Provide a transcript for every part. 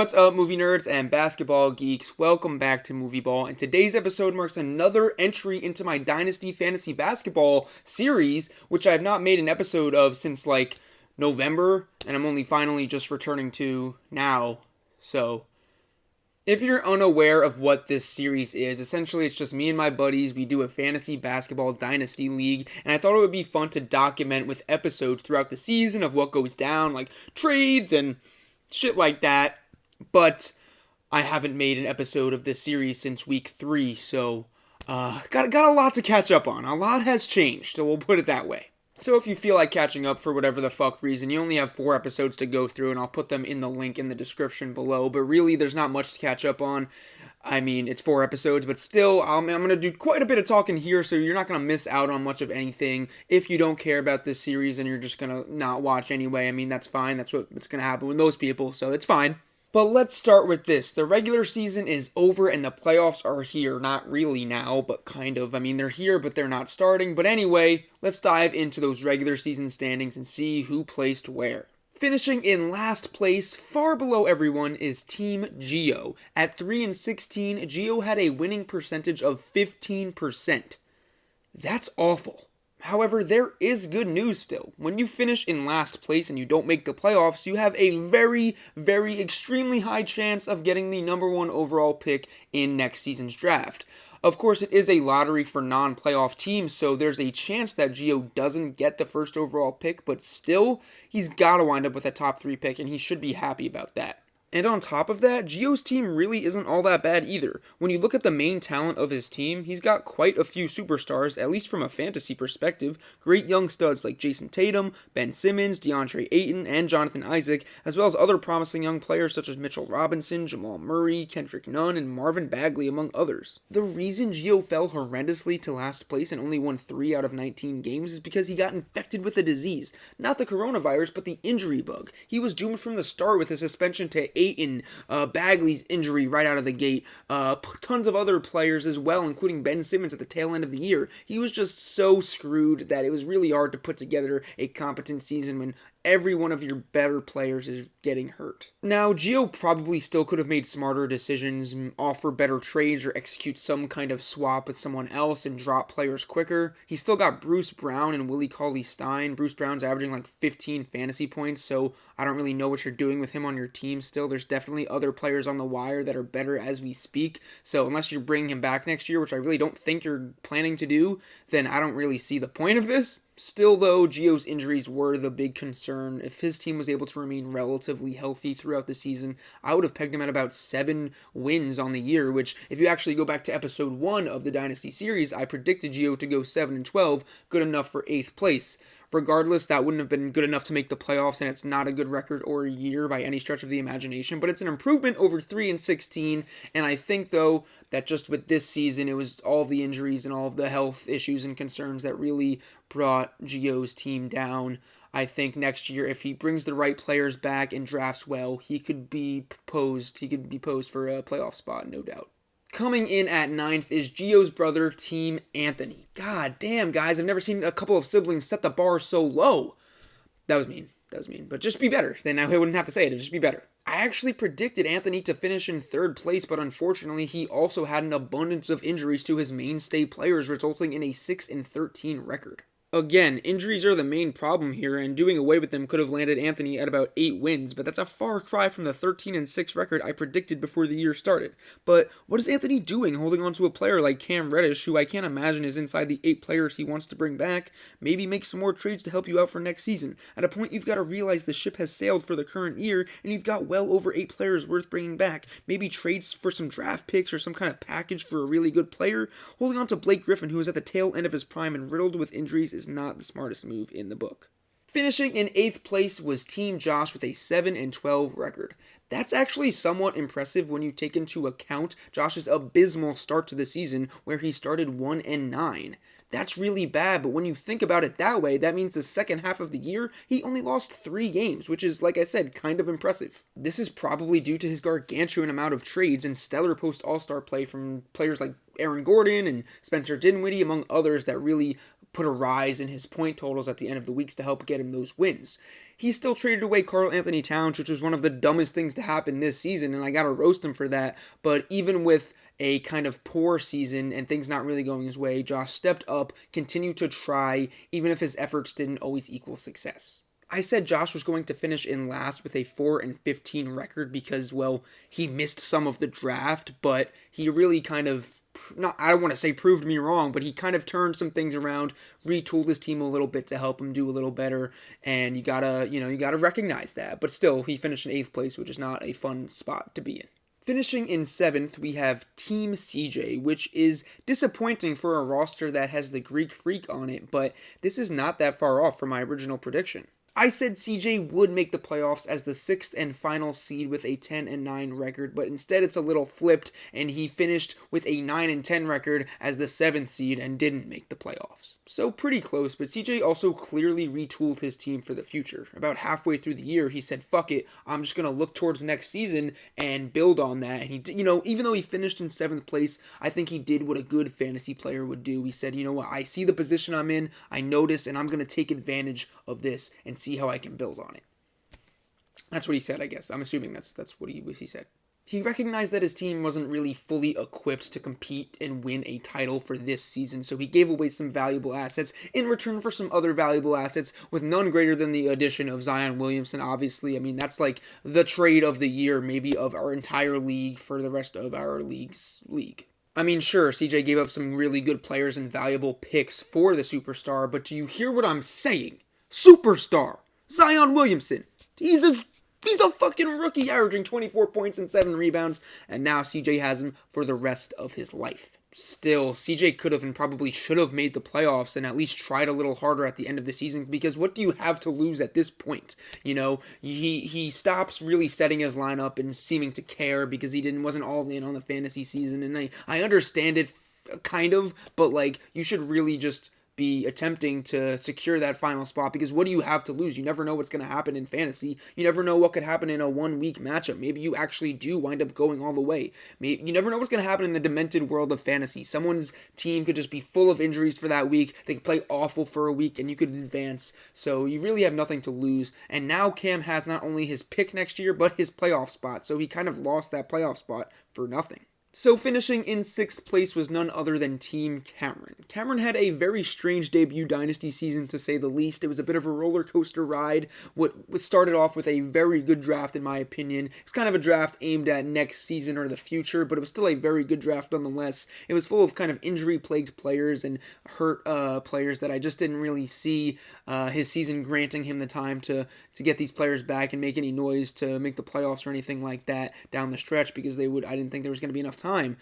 What's up, movie nerds and basketball geeks? Welcome back to Movie Ball, and today's episode marks another entry into my Dynasty Fantasy Basketball series, which I have not made an episode of since like November, and I'm only finally just returning to now. So, if you're unaware of what this series is, essentially it's just me and my buddies. We do a fantasy basketball Dynasty League, and I thought it would be fun to document with episodes throughout the season of what goes down, like trades and shit like that. But I haven't made an episode of this series since week 3, so got a lot to catch up on. A lot has changed, so we'll put it that way. So if you feel like catching up for whatever the fuck reason, you only have 4 episodes to go through, and I'll put them in the link in the description below. But really, there's not much to catch up on. I mean, it's 4 episodes, but still, I'm going to do quite a bit of talking here, so you're not going to miss out on much of anything. If you don't care about this series and you're just going to not watch anyway, I mean, that's fine. That's what's going to happen with most people, so it's fine. But let's start with this. The regular season is over and the playoffs are here. Not really now, but kind of. I mean, they're here, but they're not starting. But anyway, let's dive into those regular season standings and see who placed where. Finishing in last place, far below everyone, is Team Gio. At 3-16, Gio had a winning percentage of 15%. That's awful. However, there is good news still. When you finish in last place and you don't make the playoffs, you have a very, very extremely high chance of getting the number 1 overall pick in next season's draft. Of course, it is a lottery for non-playoff teams, so there's a chance that Gio doesn't get the first overall pick, but still, he's got to wind up with a top 3 pick, and he should be happy about that. And on top of that, Gio's team really isn't all that bad either. When you look at the main talent of his team, he's got quite a few superstars, at least from a fantasy perspective. Great young studs like Jason Tatum, Ben Simmons, DeAndre Ayton, and Jonathan Isaac, as well as other promising young players such as Mitchell Robinson, Jamal Murray, Kendrick Nunn, and Marvin Bagley, among others. The reason Gio fell horrendously to last place and only won 3 out of 19 games is because he got infected with a disease. Not the coronavirus, but the injury bug. He was doomed from the start with a suspension to Ayton, Bagley's injury right out of the gate, tons of other players as well, including Ben Simmons at the tail end of the year. He was just so screwed that it was really hard to put together a competent season when every one of your better players is getting hurt. Now, Gio probably still could have made smarter decisions, offer better trades, or execute some kind of swap with someone else and drop players quicker. He's still got Bruce Brown and Willie Cauley-Stein. Bruce Brown's averaging like 15 fantasy points, so I don't really know what you're doing with him on your team still. There's definitely other players on the wire that are better as we speak, so unless you're bringing him back next year, which I really don't think you're planning to do, then I don't really see the point of this. Still, though, Gio's injuries were the big concern. If his team was able to remain relatively healthy throughout the season, I would have pegged him at about 7 wins on the year, which, if you actually go back to episode 1 of the Dynasty series, I predicted Gio to go 7-12, good enough for 8th place. Regardless, that wouldn't have been good enough to make the playoffs, and it's not a good record or a year by any stretch of the imagination, but it's an improvement over 3-16, and I think, though, that just with this season, it was all of the injuries and all of the health issues and concerns that really brought Gio's team down. I think next year, if he brings the right players back and drafts well, he could be posed for a playoff spot, no doubt. Coming in at 9th is Gio's brother, Team Anthony. God damn, guys, I've never seen a couple of siblings set the bar so low. That was mean. But just be better. Then I wouldn't have to say it. It'd just be better. I actually predicted Anthony to finish in 3rd place, but unfortunately, he also had an abundance of injuries to his mainstay players, resulting in a 6-13 record. Again, injuries are the main problem here, and doing away with them could have landed Anthony at about 8 wins, but that's a far cry from the 13-6 record I predicted before the year started. But what is Anthony doing holding on to a player like Cam Reddish, who I can't imagine is inside the 8 players he wants to bring back? Maybe make some more trades to help you out for next season. At a point, you've got to realize the ship has sailed for the current year, and you've got well over 8 players worth bringing back. Maybe trades for some draft picks or some kind of package for a really good player. Holding on to Blake Griffin, who is at the tail end of his prime and riddled with injuries, is not the smartest move in the book. Finishing in 8th place was Team Josh with a 7-12 record. That's actually somewhat impressive when you take into account Josh's abysmal start to the season where he started 1-9. That's really bad, but when you think about it that way, that means the second half of the year, he only lost 3 games, which is, like I said, kind of impressive. This is probably due to his gargantuan amount of trades and stellar post-All-Star play from players like Aaron Gordon and Spencer Dinwiddie, among others that really put a rise in his point totals at the end of the weeks to help get him those wins. He still traded away Karl Anthony Towns, which was one of the dumbest things to happen this season, and I gotta roast him for that. But even with a kind of poor season and things not really going his way, Josh stepped up, continued to try, even if his efforts didn't always equal success. I said Josh was going to finish in last with a 4-15 record because, well, he missed some of the draft, but he really kind of, I don't want to say proved me wrong, but he kind of turned some things around, retooled his team a little bit to help him do a little better, and you gotta recognize that. But still, he finished in 8th place, which is not a fun spot to be in. Finishing in 7th, we have Team CJ, which is disappointing for a roster that has the Greek Freak on it, but this is not that far off from my original prediction. I said CJ would make the playoffs as the 6th and final seed with a 10-9 record, but instead it's a little flipped, and he finished with a 9-10 record as the 7th seed and didn't make the playoffs. So pretty close, but CJ also clearly retooled his team for the future. About halfway through the year, he said, fuck it, I'm just going to look towards next season and build on that. And he, even though he finished in 7th place, I think he did what a good fantasy player would do. He said, you know what, I see the position I'm in, I notice, and I'm going to take advantage of this and see how I can build on it. That's what he said, I guess. I'm assuming that's what he said. He recognized that his team wasn't really fully equipped to compete and win a title for this season, so he gave away some valuable assets in return for some other valuable assets, with none greater than the addition of Zion Williamson, obviously. I mean, that's like the trade of the year, maybe of our entire league for the rest of our league. I mean, sure, CJ gave up some really good players and valuable picks for the superstar, but do you hear what I'm saying? Superstar! Zion Williamson! He's a fucking rookie averaging 24 points and 7 rebounds, and now CJ has him for the rest of his life. Still, CJ could have and probably should have made the playoffs and at least tried a little harder at the end of the season, because what do you have to lose at this point? He stops really setting his lineup and seeming to care because he wasn't all in on the fantasy season, and I understand it kind of, but you should really just be attempting to secure that final spot, because what do you have to lose? You never know what's going to happen in fantasy. You never know what could happen in a 1-week matchup. Maybe you actually do wind up going all the way. You never know what's going to happen in the demented world of fantasy. Someone's team could just be full of injuries for that week. They could play awful for a week and you could advance. So you really have nothing to lose. And now Cam has not only his pick next year, but his playoff spot. So he kind of lost that playoff spot for nothing. So finishing in 6th place was none other than Team Cameron. Cameron had a very strange debut Dynasty season, to say the least. It was a bit of a roller coaster ride. What was started off with a very good draft, in my opinion. It was kind of a draft aimed at next season or the future, but it was still a very good draft nonetheless. It was full of kind of injury-plagued players and hurt players that I just didn't really see his season granting him the time to get these players back and make any noise to make the playoffs or anything like that down the stretch, because I didn't think there was going to be enough time.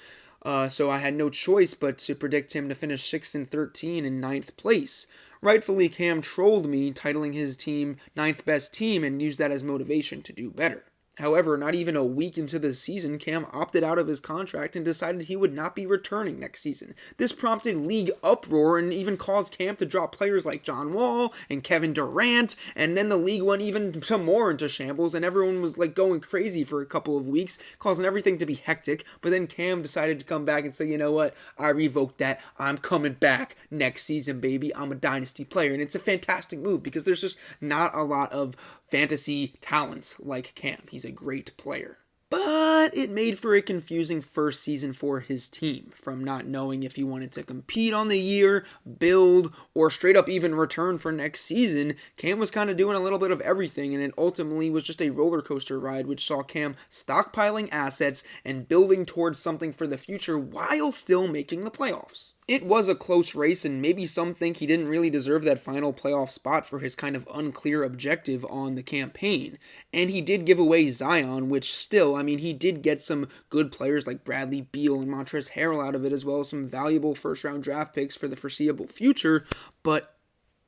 So I had no choice but to predict him to finish 6-13 in 9th place. Rightfully, Cam trolled me, titling his team 9th best team, and used that as motivation to do better. However, not even a week into the season, Cam opted out of his contract and decided he would not be returning next season. This prompted league uproar and even caused Cam to drop players like John Wall and Kevin Durant, and then the league went even some more into shambles, and everyone was going crazy for a couple of weeks, causing everything to be hectic. But then Cam decided to come back and say, you know what, I revoked that, I'm coming back next season, baby, I'm a Dynasty player. And it's a fantastic move, because there's just not a lot of fantasy talents like Cam. He's a great player. But it made for a confusing first season for his team, from not knowing if he wanted to compete on the year, build, or straight up even return for next season. Cam was kind of doing a little bit of everything, and it ultimately was just a roller coaster ride, which saw Cam stockpiling assets and building towards something for the future while still making the playoffs. It was a close race, and maybe some think he didn't really deserve that final playoff spot for his kind of unclear objective on the campaign. And he did give away Zion, which still, he did get some good players like Bradley Beal and Montrezl Harrell out of it, as well as some valuable first-round draft picks for the foreseeable future, but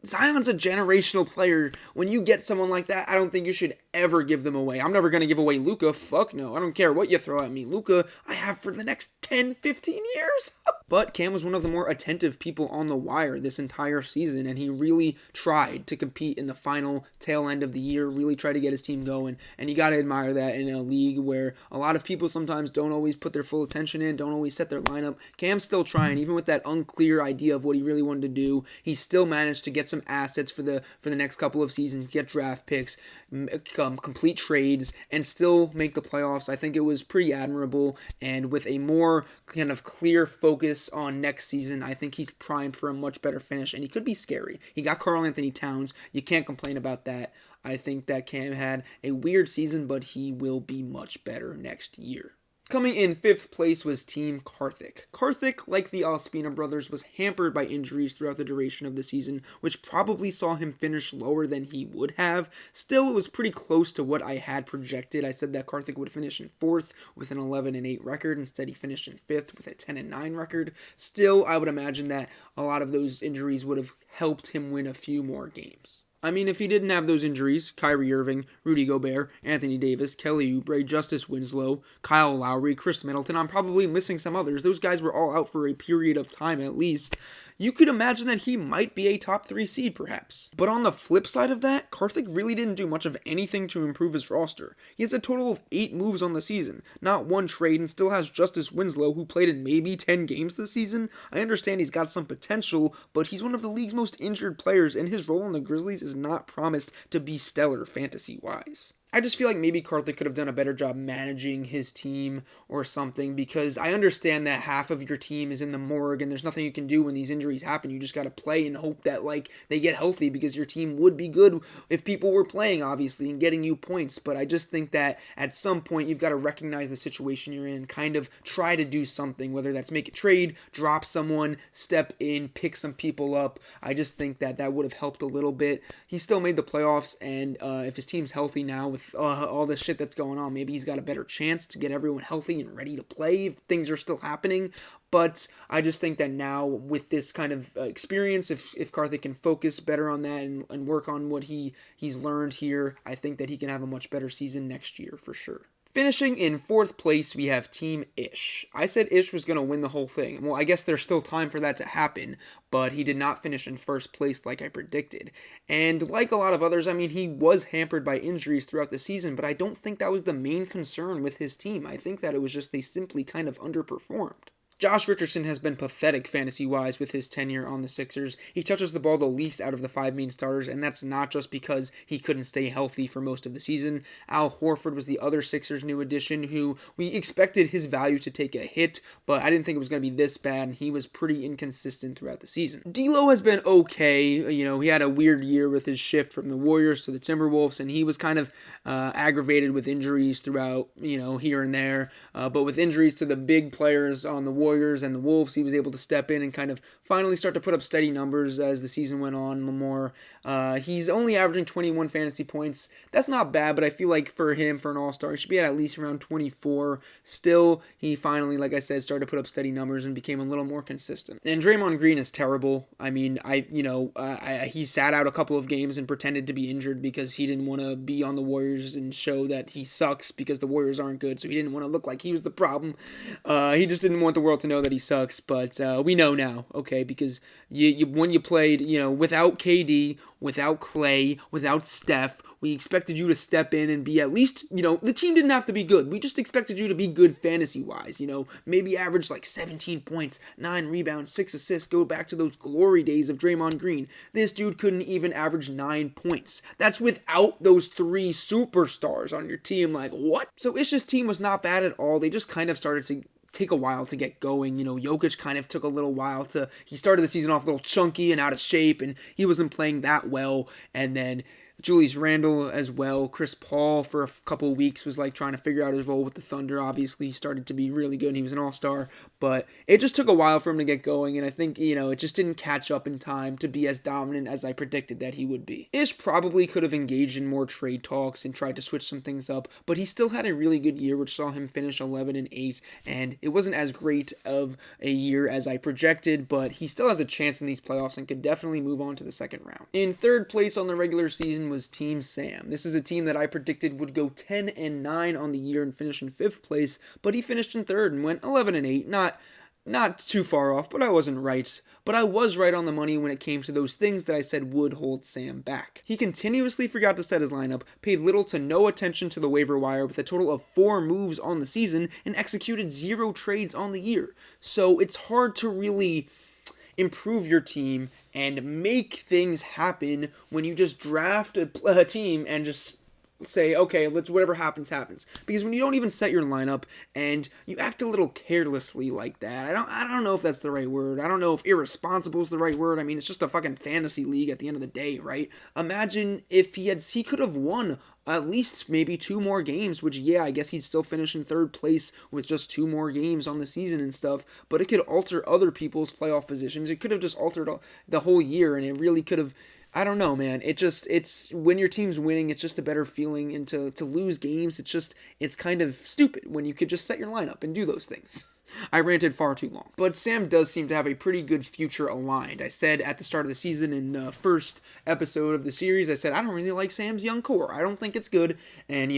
Zion's a generational player. When you get someone like that, I don't think you should ever give them away. I'm never going to give away Luka. Fuck no. I don't care what you throw at me. Luka, I have for the next 10, 15 years. But Cam was one of the more attentive people on the wire this entire season, and he really tried to compete in the final tail end of the year, really tried to get his team going, and you got to admire that in a league where a lot of people sometimes don't always put their full attention in, don't always set their lineup. Cam's still trying, even with that unclear idea of what he really wanted to do. He still managed to get some assets for the next couple of seasons, get draft picks, complete trades, and still make the playoffs. I think it was pretty admirable, and with a more kind of clear focus on next season, I think he's primed for a much better finish, and he could be scary. He got Karl Anthony Towns. You can't complain about that. I think that Cam had a weird season, but he will be much better next year. Coming in 5th place was Team Karthik. Karthik, like the Ospina brothers, was hampered by injuries throughout the duration of the season, which probably saw him finish lower than he would have. Still, it was pretty close to what I had projected. I said that Karthik would finish in 4th with an 11-8 record. Instead, he finished in 5th with a 10-9 record. Still, I would imagine that a lot of those injuries would have helped him win a few more games. I mean, if he didn't have those injuries, Kyrie Irving, Rudy Gobert, Anthony Davis, Kelly Oubre, Justice Winslow, Kyle Lowry, Chris Middleton, I'm probably missing some others. Those guys were all out for a period of time at least. You could imagine that he might be a top 3 seed, perhaps. But on the flip side of that, Karthik really didn't do much of anything to improve his roster. He has a total of 8 moves on the season, not one trade, and still has Justice Winslow, who played in maybe 10 games this season. I understand he's got some potential, but he's one of the league's most injured players, and his role in the Grizzlies is not promised to be stellar fantasy-wise. I just feel like maybe Karthik could have done a better job managing his team or something, because I understand that half of your team is in the morgue and there's nothing you can do when these injuries happen. You just got to play and hope that they get healthy, because your team would be good if people were playing, obviously, and getting you points. But I just think that at some point you've got to recognize the situation you're in and kind of try to do something, whether that's make a trade, drop someone, step in, pick some people up. I just think that would have helped a little bit. He still made the playoffs, and if his team's healthy now with all this shit that's going on, maybe he's got a better chance to get everyone healthy and ready to play if things are still happening. But I just think that now with this kind of experience, if Karthik can focus better on that and work on what he's learned here, I think that he can have a much better season next year for sure. Finishing in 4th place, we have Team Ish. I said Ish was going to win the whole thing. Well, I guess there's still time for that to happen, but he did not finish in 1st place like I predicted. And like a lot of others, I mean, he was hampered by injuries throughout the season, but I don't think that was the main concern with his team. I think that it was just they simply kind of underperformed. Josh Richardson has been pathetic fantasy-wise with his tenure on the Sixers. He touches the ball the least out of the 5 main starters, and that's not just because he couldn't stay healthy for most of the season. Al Horford was the other Sixers new addition who we expected his value to take a hit, but I didn't think it was going to be this bad, and he was pretty inconsistent throughout the season. D'Lo has been okay. He had a weird year with his shift from the Warriors to the Timberwolves, and he was kind of aggravated with injuries throughout, here and there. But with injuries to the big players on the Warriors and the Wolves, he was able to step in and kind of finally start to put up steady numbers as the season went on more. He's only averaging 21 fantasy points. That's not bad, but I feel like for him, for an all-star, he should be at least around 24. Still, he finally, like I said, started to put up steady numbers and became a little more consistent. And Draymond Green is terrible. I mean, he sat out a couple of games and pretended to be injured because he didn't want to be on the Warriors and show that he sucks because the Warriors aren't good, so he didn't want to look like he was the problem. He just didn't want the world to know that he sucks, but we know now, okay, because when you played, without KD, without Clay, without Steph, we expected you to step in and be at least, the team didn't have to be good. We just expected you to be good fantasy-wise, maybe average like 17 points, 9 rebounds, 6 assists, go back to those glory days of Draymond Green. This dude couldn't even average 9 points. That's without those 3 superstars on your team. Like, what? So Ish's team was not bad at all. They just kind of started to take a while to get going. Jokic kind of took a little while he started the season off a little chunky and out of shape, and he wasn't playing that well. And then Julius Randle as well. Chris Paul for a couple of weeks was trying to figure out his role with the Thunder. Obviously, he started to be really good and he was an all-star, but it just took a while for him to get going, and I think, it just didn't catch up in time to be as dominant as I predicted that he would be. Ish probably could have engaged in more trade talks and tried to switch some things up, but he still had a really good year, which saw him finish 11-8, and it wasn't as great of a year as I projected, but he still has a chance in these playoffs and could definitely move on to the second round. In 3rd place on the regular season was Team Sam. This is a team that I predicted would go 10-9 on the year and finish in 5th place, but he finished in 3rd and went 11-8. Not too far off, but I wasn't right. But I was right on the money when it came to those things that I said would hold Sam back. He continuously forgot to set his lineup, paid little to no attention to the waiver wire with a total of 4 moves on the season, and executed 0 trades on the year. So it's hard to really improve your team and make things happen when you just draft a team and just say, okay, let's whatever happens, happens. Because when you don't even set your lineup and you act a little carelessly like that, I don't know if that's the right word. I don't know if irresponsible is the right word. I mean, it's just a fucking fantasy league at the end of the day, right? Imagine if he could have won at least maybe 2 more games, which, yeah, I guess he'd still finish in 3rd place with just 2 more games on the season and stuff, but it could alter other people's playoff positions. It could have just altered the whole year, and it really could have, I don't know, man. It's when your team's winning, it's just a better feeling, and to lose games, it's kind of stupid when you could just set your lineup and do those things. I ranted far too long. But Sam does seem to have a pretty good future aligned. I said at the start of the season in the first episode of the series, I said, I don't really like Sam's young core. I don't think it's good. And,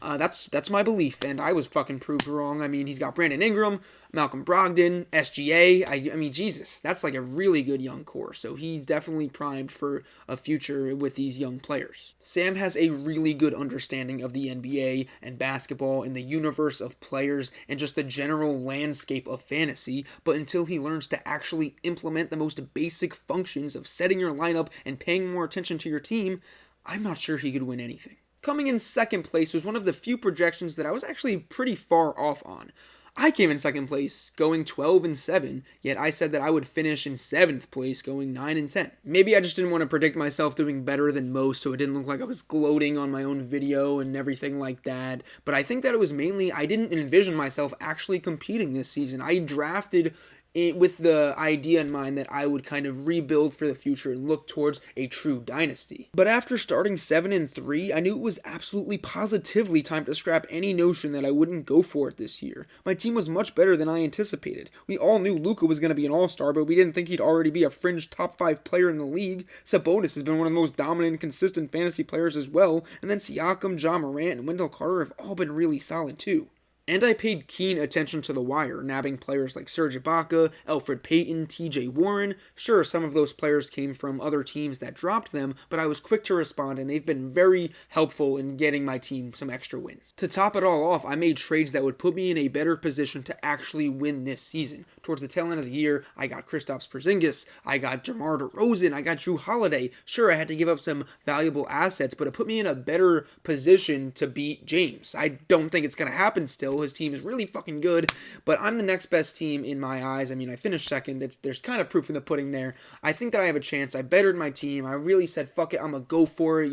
that's my belief. And I was fucking proved wrong. I mean, he's got Brandon Ingram, Malcolm Brogdon, SGA. I mean, Jesus, that's like a really good young core. So he's definitely primed for a future with these young players. Sam has a really good understanding of the NBA and basketball and the universe of players and just the general landscape of fantasy, but until he learns to actually implement the most basic functions of setting your lineup and paying more attention to your team, I'm not sure he could win anything. Coming in 2nd place was one of the few projections that I was actually pretty far off on. I came in 2nd place, going 12-7, yet I said that I would finish in 7th place, going 9-10. Maybe I just didn't want to predict myself doing better than most, so it didn't look like I was gloating on my own video and everything like that. But I think that it was mainly, I didn't envision myself actually competing this season. I drafted with the idea in mind that I would kind of rebuild for the future and look towards a true dynasty. But after starting 7-3, I knew it was absolutely positively time to scrap any notion that I wouldn't go for it this year. My team was much better than I anticipated. We all knew Luka was going to be an all-star, but we didn't think he'd already be a fringe top 5 player in the league. Sabonis has been one of the most dominant and consistent fantasy players as well, and then Siakam, Ja Morant, and Wendell Carter have all been really solid too. And I paid keen attention to the wire, nabbing players like Serge Ibaka, Elfrid Payton, TJ Warren. Sure, some of those players came from other teams that dropped them, but I was quick to respond, and they've been very helpful in getting my team some extra wins. To top it all off, I made trades that would put me in a better position to actually win this season. Towards the tail end of the year, I got Kristaps Porzingis, I got DeMar DeRozan, I got Jrue Holiday. Sure, I had to give up some valuable assets, but it put me in a better position to beat James. I don't think it's going to happen still. His team is really fucking good, but I'm the next best team in my eyes. I mean, I finished 2nd. There's kind of proof in the pudding there. I think that I have a chance. I bettered my team. I really said, fuck it, I'm going to go for it,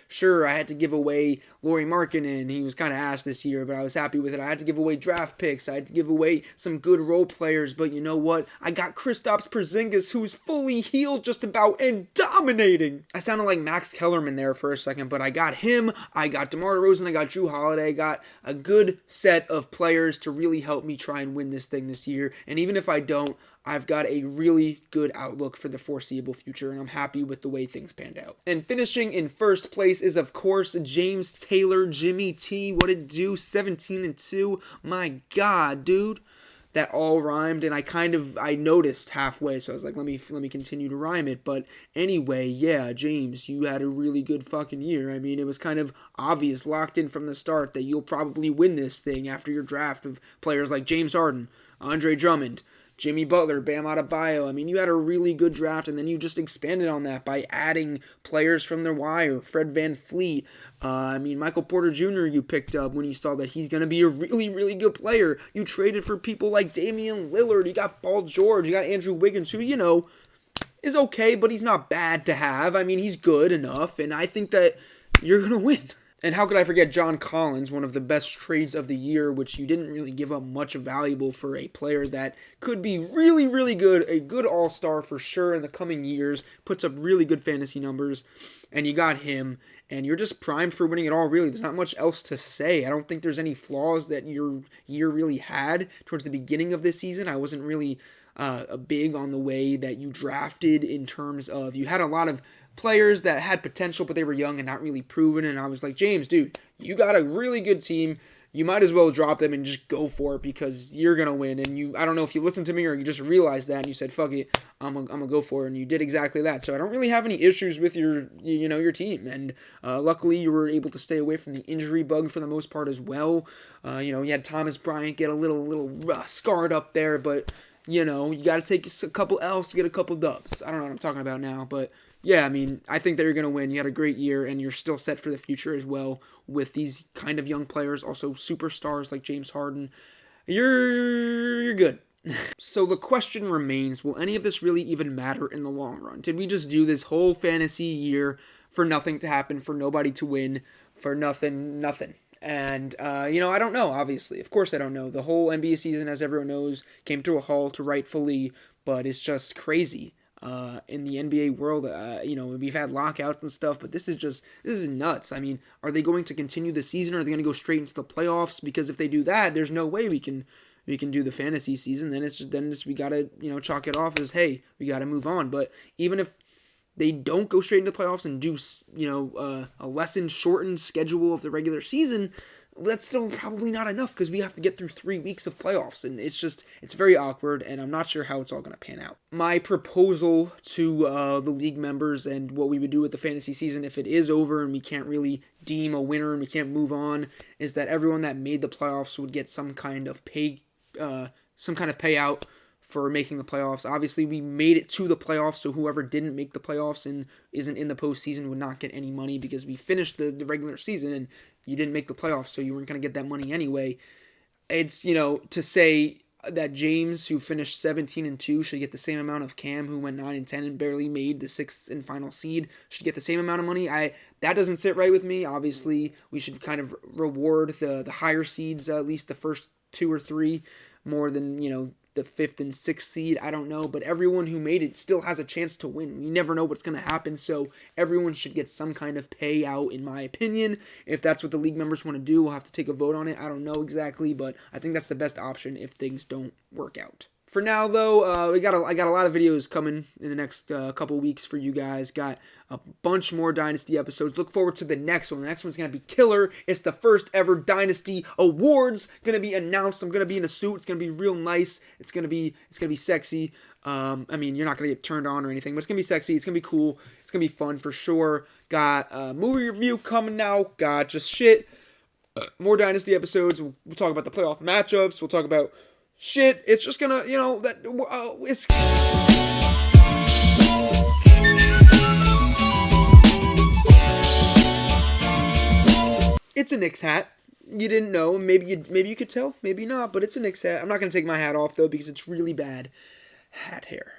Sure, I had to give away Lauri Markkanen. He was kind of ass this year, but I was happy with it. I had to give away draft picks. I had to give away some good role players, but you know what? I got Kristaps Porzingis, who's fully healed just about and dominating. I sounded like Max Kellerman there for a second, but I got him. I got DeMar DeRozan. I got Jrue Holiday. I got a good set of players to really help me try and win this thing this year. And even if I don't, I've got a really good outlook for the foreseeable future, and I'm happy with the way things panned out. And finishing in 1st place is, of course, James Taylor, Jimmy T. What it do? 17-2. My God, dude. That all rhymed, and I noticed halfway, so I was like, let me continue to rhyme it. But anyway, yeah, James, you had a really good fucking year. I mean, it was kind of obvious, locked in from the start, that you'll probably win this thing after your draft of players like James Harden, Andre Drummond, Jimmy Butler, Bam Adebayo. I mean, you had a really good draft, and then you just expanded on that by adding players from the wire. Fred VanVleet. Michael Porter Jr. you picked up when you saw that he's going to be a really, really good player. You traded for people like Damian Lillard. You got Paul George. You got Andrew Wiggins, who, is okay, but he's not bad to have. I mean, he's good enough, and I think that you're going to win. And how could I forget John Collins, one of the best trades of the year, which you didn't really give up much valuable for a player that could be really, really good, a good all-star for sure in the coming years, puts up really good fantasy numbers, and you got him, and you're just primed for winning it all, really. There's not much else to say. I don't think there's any flaws that your year really had towards the beginning of this season. I wasn't really big on the way that you drafted in terms of, you had a lot of players that had potential, but they were young and not really proven. And I was like, James, dude, you got a really good team. You might as well drop them and just go for it because you're going to win. And I don't know if you listened to me or you just realized that and you said, fuck it, I'm going to go for it. And you did exactly that. So I don't really have any issues with your team. And luckily you were able to stay away from the injury bug for the most part as well. You had Thomas Bryant get a little scarred up there, but you got to take a couple L's to get a couple dubs. I don't know what I'm talking about now, but yeah, I mean, I think that you're going to win. You had a great year, and you're still set for the future as well with these kind of young players, also superstars like James Harden. You're good. So the question remains, will any of this really even matter in the long run? Did we just do this whole fantasy year for nothing to happen, for nobody to win, for nothing? And, I don't know, obviously. Of course I don't know. The whole NBA season, as everyone knows, came to a halt rightfully, but it's just crazy. In the NBA world, we've had lockouts and stuff, but this is nuts. I mean, are they going to continue the season, or are they going to go straight into the playoffs? Because if they do that, there's no way we can do the fantasy season. Then we gotta chalk it off as, hey, we gotta move on. But even if they don't go straight into the playoffs and do a lessened, shortened schedule of the regular season, that's still probably not enough because we have to get through 3 weeks of playoffs, and it's very awkward, and I'm not sure how it's all going to pan out. My proposal to the league members and what we would do with the fantasy season if it is over and we can't really deem a winner and we can't move on is that everyone that made the playoffs would get some kind of payout for making the playoffs. Obviously, we made it to the playoffs, so whoever didn't make the playoffs and isn't in the postseason would not get any money because we finished the regular season and you didn't make the playoffs, so you weren't going to get that money anyway. It's, to say that James, who finished 17-2, should get the same amount of Cam, who went 9-10 and barely made the 6th and final seed, should get the same amount of money. That doesn't sit right with me. Obviously, we should kind of reward the higher seeds, at least the first 2 or 3, more than, the 5th and 6th seed. I don't know, but everyone who made it still has a chance to win. You never know what's going to happen, so everyone should get some kind of payout, in my opinion. If that's what the league members want to do, we'll have to take a vote on it. I don't know exactly, but I think that's the best option if things don't work out. For now, though, I got a lot of videos coming in the next couple weeks for you guys. Got a bunch more Dynasty episodes. Look forward to the next one. The next one's going to be killer. It's the first ever Dynasty Awards going to be announced. I'm going to be in a suit. It's going to be real nice. It's going to be sexy. You're not going to get turned on or anything, but it's going to be sexy. It's going to be cool. It's going to be fun for sure. Got a movie review coming out. Got just shit. More Dynasty episodes. We'll talk about the playoff matchups. We'll talk about shit. It's just gonna, it's... It's a Knicks hat. You didn't know. Maybe you could tell. Maybe not, but it's a Knicks hat. I'm not gonna take my hat off, though, because it's really bad hat hair.